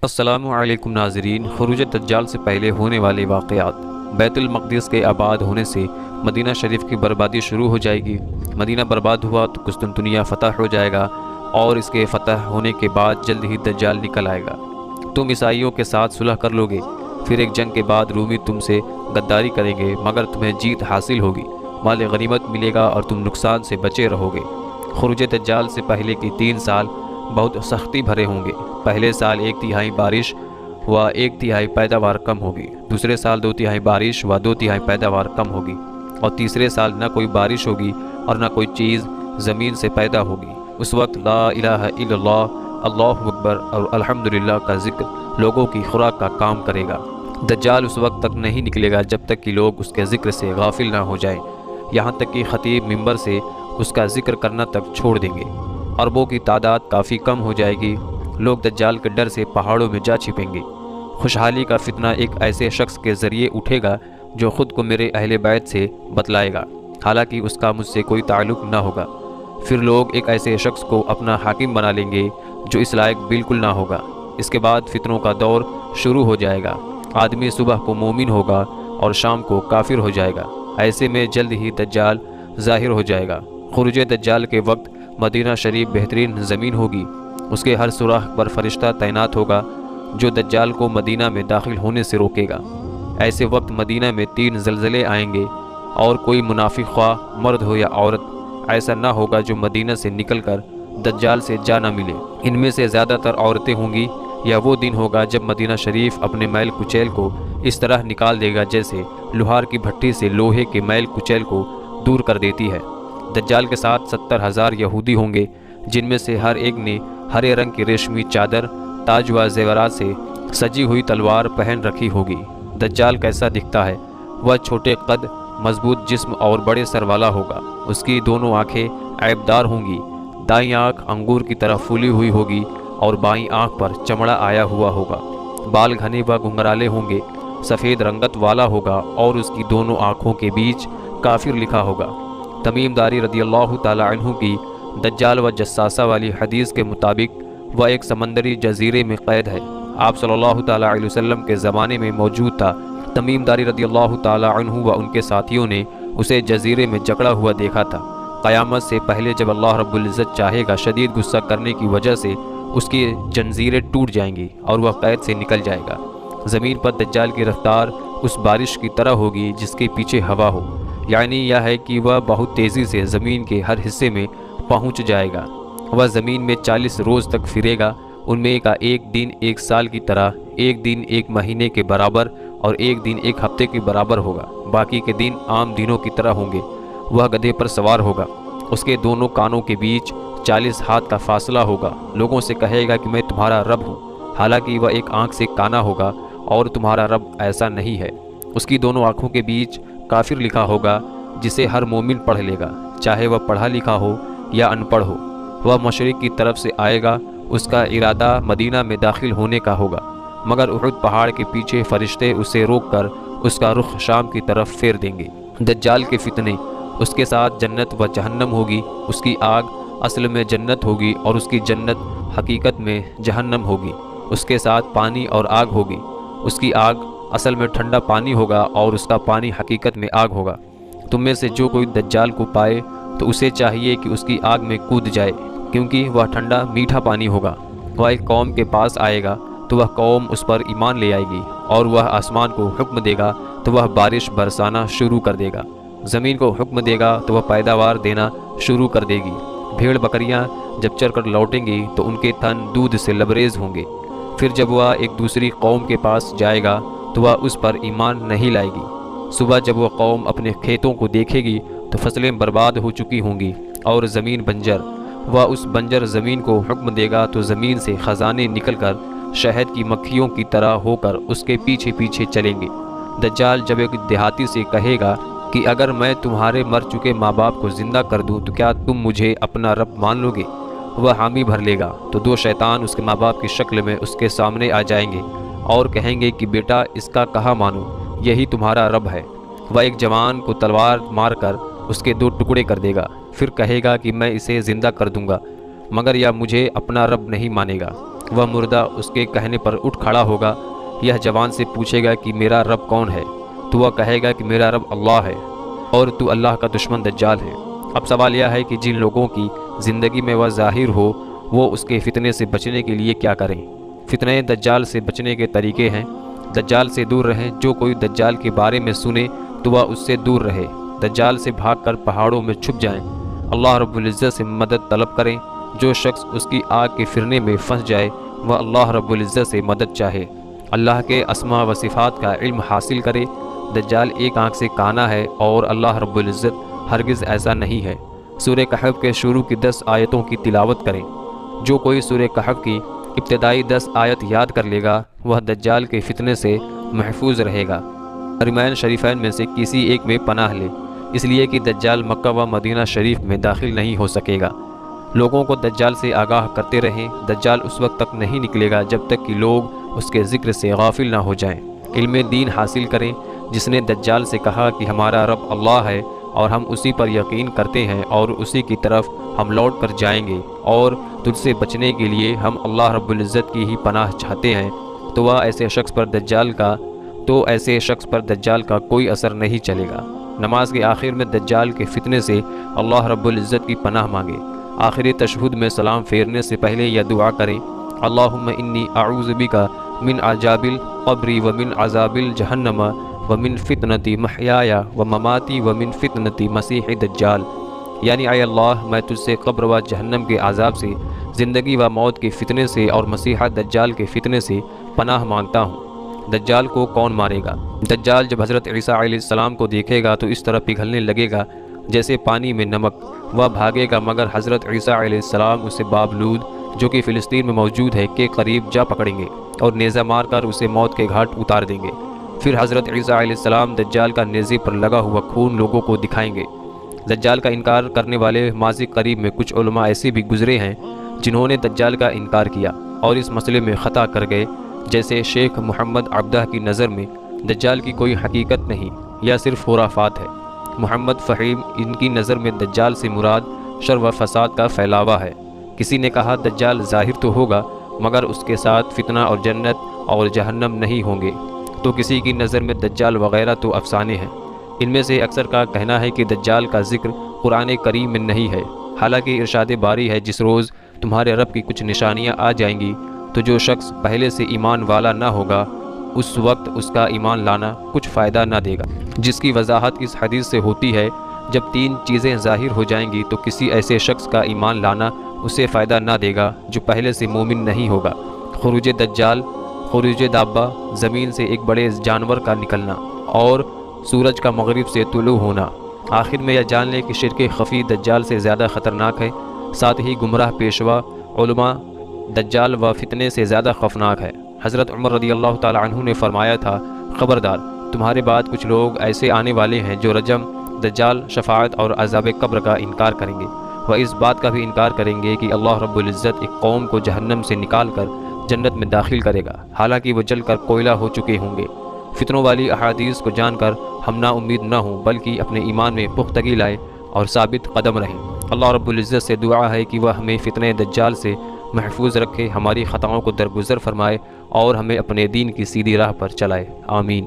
السلام علیکم ناظرین، خروج دجال سے پہلے ہونے والے واقعات۔ بیت المقدس کے آباد ہونے سے مدینہ شریف کی بربادی شروع ہو جائے گی۔ مدینہ برباد ہوا تو قسطنطنیہ فتح ہو جائے گا، اور اس کے فتح ہونے کے بعد جلد ہی دجال نکل آئے گا۔ تم عیسائیوں کے ساتھ صلح کر لو گے، پھر ایک جنگ کے بعد رومی تم سے غداری کریں گے، مگر تمہیں جیت حاصل ہوگی، مال غنیمت ملے گا اور تم نقصان سے بچے رہو گے۔ خروج دجال سے پہلے کی 3 سال بہت سختی بھرے ہوں گے۔ پہلے سال 1/3 بارش و 1/3 پیداوار کم ہوگی، دوسرے سال 2/3 بارش و 2/3 پیداوار کم ہوگی، اور تیسرے سال نہ کوئی بارش ہوگی اور نہ کوئی چیز زمین سے پیدا ہوگی۔ اس وقت لا الہ الا اللہ، اللہ اکبر اور الحمدللہ کا ذکر لوگوں کی خوراک کا کام کرے گا۔ دجال اس وقت تک نہیں نکلے گا جب تک کہ لوگ اس کے ذکر سے غافل نہ ہو جائیں، یہاں تک کہ خطیب منبر سے اس کا ذکر کرنا تک چھوڑ دیں گے۔ عربوں کی تعداد کافی کم ہو جائے گی، لوگ دجال کے ڈر سے پہاڑوں میں جا چھپیں گے۔ خوشحالی کا فتنہ ایک ایسے شخص کے ذریعے اٹھے گا جو خود کو میرے اہل بیت سے بتلائے گا، حالانکہ اس کا مجھ سے کوئی تعلق نہ ہوگا۔ پھر لوگ ایک ایسے شخص کو اپنا حاکم بنا لیں گے جو اس لائق بالکل نہ ہوگا۔ اس کے بعد فتنوں کا دور شروع ہو جائے گا، آدمی صبح کو مومن ہوگا اور شام کو کافر ہو جائے گا۔ ایسے میں جلد ہی دجال ظاہر ہو جائے گا۔ خروج دجال کے وقت مدینہ شریف بہترین زمین ہوگی، اس کے ہر سوراخ پر فرشتہ تعینات ہوگا جو دجال کو مدینہ میں داخل ہونے سے روکے گا۔ ایسے وقت مدینہ میں 3 زلزلے آئیں گے، اور کوئی منافق خواہ مرد ہو یا عورت ایسا نہ ہوگا جو مدینہ سے نکل کر دجال سے جا نہ ملے۔ ان میں سے زیادہ تر عورتیں ہوں گی، یا وہ دن ہوگا جب مدینہ شریف اپنے میل کچیل کو اس طرح نکال دے گا جیسے لوہار کی بھٹی سے لوہے کے میل کچیل کو دور کر دیتی ہے۔ دجال کے ساتھ 70,000 یہودی ہوں گے، جن میں سے ہر ایک نے ہرے رنگ کی ریشمی چادر، تاج و زیورات سے سجی ہوئی تلوار پہن رکھی ہوگی۔ دجال کیسا دکھتا ہے؟ وہ چھوٹے قد، مضبوط جسم اور بڑے سر والا ہوگا۔ اس کی دونوں آنکھیں عیبدار ہوں گی، دائیں آنکھ انگور کی طرح پھولی ہوئی ہوگی اور بائیں آنکھ پر چمڑا آیا ہوا ہوگا۔ بال گھنے و گنگرالے ہوں گے، سفید رنگت والا ہوگا، اور اس کی دونوں آنکھوں کے بیچ کافر لکھا ہوگا۔ تمیم داری رضی اللہ تعالی عنہ کی دجال و جساسہ والی حدیث کے مطابق وہ ایک سمندری جزیرے میں قید ہے۔ آپ صلی اللہ تعالی علیہ وسلم کے زمانے میں موجود تھا۔ تمیم داری رضی اللہ تعالی عنہ و ان کے ساتھیوں نے اسے جزیرے میں جکڑا ہوا دیکھا تھا۔ قیامت سے پہلے جب اللہ رب العزت چاہے گا، شدید غصہ کرنے کی وجہ سے اس کی جنزیریں ٹوٹ جائیں گی اور وہ قید سے نکل جائے گا۔ زمین پر دجال کی رفتار اس بارش کی طرح ہوگی جس کے پیچھے ہوا ہو، یعنی یہ ہے کہ وہ بہت تیزی سے زمین کے ہر حصے میں پہنچ جائے گا۔ وہ زمین میں 40 روز تک پھرے گا، ان میں کا ایک دن 1 سال کی طرح، ایک دن 1 مہینے کے برابر اور ایک دن 1 ہفتے کے برابر ہوگا۔ باقی کے دن عام دنوں کی طرح ہوں گے۔ وہ گدھے پر سوار ہوگا، اس کے دونوں کانوں کے بیچ 40 ہاتھ کا فاصلہ ہوگا۔ لوگوں سے کہے گا کہ میں تمہارا رب ہوں، حالانکہ وہ ایک آنکھ سے کانا ہوگا، اور تمہارا رب ایسا نہیں ہے۔ اس کی دونوں آنکھوں کے بیچ کافر لکھا ہوگا، جسے ہر مومن پڑھ لے گا، چاہے وہ پڑھا لکھا ہو یا ان پڑھ ہو۔ وہ مشرق کی طرف سے آئے گا، اس کا ارادہ مدینہ میں داخل ہونے کا ہوگا، مگر احد پہاڑ کے پیچھے فرشتے اسے روک کر اس کا رخ شام کی طرف پھیر دیں گے۔ دجال کے فتنے، اس کے ساتھ جنت و جہنم ہوگی۔ اس کی آگ اصل میں جنت ہوگی اور اس کی جنت حقیقت میں جہنم ہوگی۔ اس کے ساتھ پانی اور آگ ہوگی۔ اس کی آگ اصل میں ٹھنڈا پانی ہوگا اور اس کا پانی حقیقت میں آگ ہوگا۔ تم میں سے جو کوئی دجال کو پائے تو اسے چاہیے کہ اس کی آگ میں کود جائے، کیونکہ وہ ٹھنڈا میٹھا پانی ہوگا۔ وہ ایک قوم کے پاس آئے گا تو وہ قوم اس پر ایمان لے آئے گی، اور وہ آسمان کو حکم دے گا تو وہ بارش برسانا شروع کر دے گا، زمین کو حکم دے گا تو وہ پیداوار دینا شروع کر دے گی۔ بھیڑ بکریاں جب چر کر لوٹیں گی تو ان کے تن دودھ سے لبریز ہوں گے۔ پھر جب وہ ایک دوسری قوم کے پاس جائے گا تو وہ اس پر ایمان نہیں لائے گی۔ صبح جب وہ قوم اپنے کھیتوں کو دیکھے گی تو فصلیں برباد ہو چکی ہوں گی اور زمین بنجر۔ وہ اس بنجر زمین کو حکم دے گا تو زمین سے خزانے نکل کر شہد کی مکھیوں کی طرح ہو کر اس کے پیچھے پیچھے چلیں گے۔ دجال جب ایک دیہاتی سے کہے گا کہ اگر میں تمہارے مر چکے ماں باپ کو زندہ کر دوں تو کیا تم مجھے اپنا رب مان لو گے؟ وہ حامی بھر لے گا تو 2 شیطان اس کے ماں باپ کی شکل میں اس کے سامنے آ جائیں گے اور کہیں گے کہ بیٹا اس کا کہا مانو، یہی تمہارا رب ہے۔ وہ ایک جوان کو تلوار مار کر اس کے 2 ٹکڑے کر دے گا، پھر کہے گا کہ میں اسے زندہ کر دوں گا، مگر یا مجھے اپنا رب نہیں مانے گا۔ وہ مردہ اس کے کہنے پر اٹھ کھڑا ہوگا۔ یہ جوان سے پوچھے گا کہ میرا رب کون ہے؟ تو وہ کہے گا کہ میرا رب اللہ ہے اور تو اللہ کا دشمن دجال ہے۔ اب سوال یہ ہے کہ جن لوگوں کی زندگی میں وہ ظاہر ہو وہ اس کے فتنے سے بچنے کے لیے کیا کریں؟ فتنہ دجال سے بچنے کے طریقے ہیں: دجال سے دور رہیں۔ جو کوئی دجال کے بارے میں سنے تو وہ اس سے دور رہے۔ دجال سے بھاگ کر پہاڑوں میں چھپ جائیں۔ اللہ رب العزت سے مدد طلب کریں۔ جو شخص اس کی آگ کے پھرنے میں پھنس جائے وہ اللہ رب العزت سے مدد چاہے۔ اللہ کے اسماء و صفات کا علم حاصل کرے۔ دجال ایک آنکھ سے کانا ہے اور اللہ رب العزت ہرگز ایسا نہیں ہے۔ سورہ کہف کے شروع کی 10 آیتوں کی تلاوت کریں۔ جو کوئی سورہ کہف کی ابتدائی 10 آیت یاد کر لے گا وہ دجال کے فتنے سے محفوظ رہے گا۔ حرمین شریفین میں سے کسی ایک میں پناہ لے، اس لیے کہ دجال مکہ و مدینہ شریف میں داخل نہیں ہو سکے گا۔ لوگوں کو دجال سے آگاہ کرتے رہیں۔ دجال اس وقت تک نہیں نکلے گا جب تک کہ لوگ اس کے ذکر سے غافل نہ ہو جائیں۔ علم دین حاصل کریں۔ جس نے دجال سے کہا کہ ہمارا رب اللہ ہے اور ہم اسی پر یقین کرتے ہیں اور اسی کی طرف ہم لوٹ کر جائیں گے اور تجھ سے بچنے کے لیے ہم اللہ رب العزت کی ہی پناہ چاہتے ہیں، تو ایسے شخص پر دجال کا کوئی اثر نہیں چلے گا۔ نماز کے آخر میں دجال کے فتنے سے اللہ رب العزت کی پناہ مانگے۔ آخری تشہد میں سلام پھیرنے سے پہلے یہ دعا کریں: اللہم انی اعوذ بک من عذاب القبر ومن عذاب الجہنم ومن فتنۃ محیای ومماتی ومن فتنۃ مسیح دجال، یعنی اے اللہ میں تجھ سے قبر و جہنم کے عذاب سے، زندگی و موت کے فتنے سے اور مسیح دجال کے فتنے سے پناہ مانگتا ہوں۔ دجال کو کون مارے گا؟ دجال جب حضرت عیسیٰ علیہ السلام کو دیکھے گا تو اس طرح پگھلنے لگے گا جیسے پانی میں نمک۔ وہ بھاگے گا مگر حضرت عیسیٰ علیہ السلام اسے بابلود جو کہ فلسطین میں موجود ہے کے قریب جا پکڑیں گے اور نیزہ مار کر اسے موت کے گھاٹ اتار دیں گے۔ پھر حضرت عیسیٰ علیہ السلام دجال کا نیزے پر لگا ہوا خون لوگوں کو دکھائیں گے۔ دجال کا انکار کرنے والے ماضی قریب میں کچھ علماء ایسے بھی گزرے ہیں جنہوں نے دجال کا انکار کیا اور اس مسئلے میں خطا کر گئے، جیسے شیخ محمد عبدہ کی نظر میں دجال کی کوئی حقیقت نہیں، یا صرف خرافات ہے۔ محمد فہیم ان کی نظر میں دجال سے مراد شر و فساد کا پھیلاوا ہے۔ کسی نے کہا دجال ظاہر تو ہوگا مگر اس کے ساتھ فتنہ اور جنت اور جہنم نہیں ہوں گے، تو کسی کی نظر میں دجال وغیرہ تو افسانے ہیں۔ ان میں سے اکثر کا کہنا ہے کہ دجال کا ذکر قرآن کریم میں نہیں ہے، حالانکہ ارشاد باری ہے جس روز تمہارے رب کی کچھ نشانیاں آ جائیں گی تو جو شخص پہلے سے ایمان والا نہ ہوگا اس وقت اس کا ایمان لانا کچھ فائدہ نہ دے گا، جس کی وضاحت اس حدیث سے ہوتی ہے جب 3 چیزیں ظاہر ہو جائیں گی تو کسی ایسے شخص کا ایمان لانا اسے فائدہ نہ دے گا جو پہلے سے مومن نہیں ہوگا: خروج دجال، خروج دابہ، زمین سے ایک بڑے جانور کا نکلنا، اور سورج کا مغرب سے طلوع ہونا۔ آخر میں یہ جان لیں کہ شرک خفی دجال سے زیادہ خطرناک ہے، ساتھ ہی گمراہ پیشوا علماء دجال و فتنے سے زیادہ خوفناک ہے۔ حضرت عمر رضی اللہ تعالی عنہ نے فرمایا تھا: خبردار، تمہارے بعد کچھ لوگ ایسے آنے والے ہیں جو رجم، دجال، شفاعت اور عذاب قبر کا انکار کریں گے۔ وہ اس بات کا بھی انکار کریں گے کہ اللہ رب العزت ایک قوم کو جہنم سے نکال کر جنت میں داخل کرے گا، حالانکہ وہ جل کر کوئلہ ہو چکے ہوں گے۔ فتنوں والی احادیث کو جان کر ہم نا امید نہ ہوں بلکہ اپنے ایمان میں پختگی لائیں اور ثابت قدم رہیں۔ اللہ رب العزت سے دعا ہے کہ وہ ہمیں فتنہ دجال سے محفوظ رکھے، ہماری خطاؤں کو درگزر فرمائے اور ہمیں اپنے دین کی سیدھی راہ پر چلائے۔ آمین۔